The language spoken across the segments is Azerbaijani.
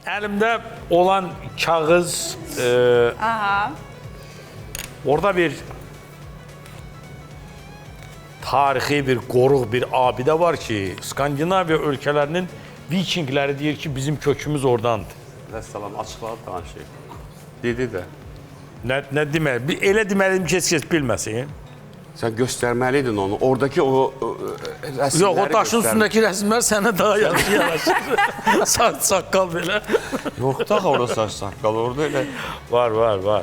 Elimde olan kağıt, orada bir tarihi bir qoruq, bir abidə var ki, Skandinaviya ölkələrinin Vikingləri deyir ki, bizim kökümüz oradandır. Vəssalam, açıqladı danışıq. Dedi də. Nə deməli? Elə deməliyim ki, heç bilməsin. Sən göstərməliydin onu. Oradakı o rəsmləri Yox, o daşın üstündəki rəsmlər sənə daha yaxşı yaraşır. Saç, saqqal belə. Yox da orada saç saqqal, orada elə. Var.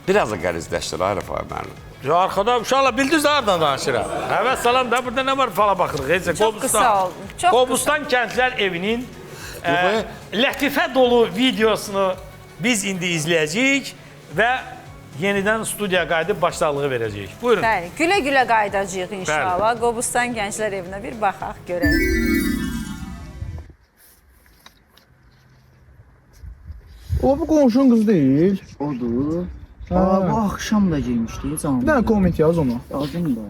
Biraz da qərizləşdir, Rəfay müəllim. Ya arxada uşaqlar bildiniz hardan danışıram. Həvəs salam da burada nə var fala baxırıq. Heç Çox qısa oldu. Qobustan Kəndlər Evinin lətifə dolu videosunu biz indi izləyəcəyik və yenidən studiya qayıdıb başsağlığı verəcəyik. Buyurun. Bəli, gülə-gülə qayıdacağıq inşallah. Qobustan Gənclər Evinə bir baxaq, görək. O bu qonşun qız deyil. Odur. Bu axşam da girmişdi canım. Bir dənə komment yaz ona. Yazdım da.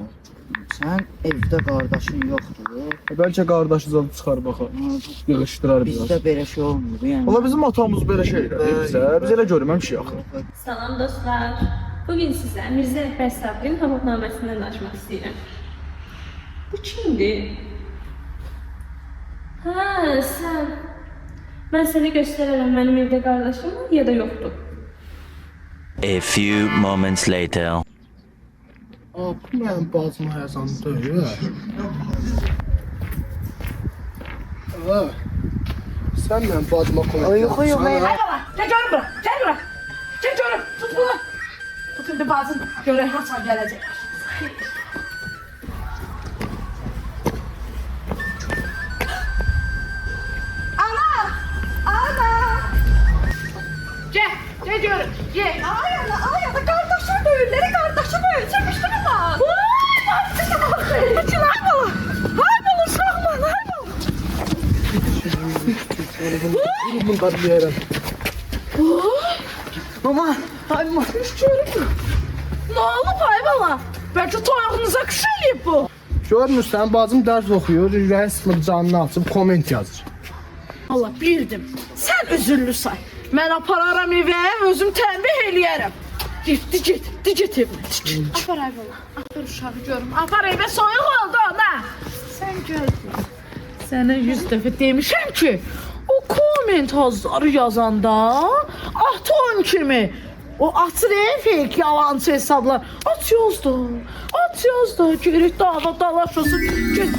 Sən evdə qardaşın yoxdur. Bəlkə qardaşı zad çıxar baxar. Yığışdırar biraz. Bizdə belə şey olmur yəni. Ola bizim atamız belə şey elədi bizə. Biz elə görməmişik axı. Salam dostlar. Bugün sizə Mirzə Əkbər Sabirin hamaqnaməsindən danışmaq istəyirəm. Bu kimdir? Sən. Mən sənə göstərərəm mənim evdə qardaşım var ya da yoxdur. A few moments later. Bu mənim bacım Həsən deyil. Sən mənim bacıma komment Yox. Gel görün bura, gel bura. Gel görün, tut bunu. Tut indi bazın, görək haçan gələcək. Ana! Gel görün, gel. Ay ana, kardeşim böyülleri, kardeşim böyül, çekmiştim ama. Kaçın haybola, haybola uşaqlar, haybola. bunları deyirəm. Aman, hiç görünmüyor. Ne oldu haybola? Belki toyağınıza kış eləyib bu. Görmürsən, bacım dərs oxuyur, ürəyi sıxılıb canını açıb komment yazır. Allah bildim. Sen üzüllü say. Ben apararam eve, özüm tembih eləyərəm. Git evine. Apar haybola, apar uşağı görüm. Apar eve soyuq oldu ona. Sen gördün. Sana 100 dəfə demişəm ki, o komment hazları yazanda atom kimi o atır fake yalancı hesablar. At yazdı. Gerek dava dalaş olsun. Git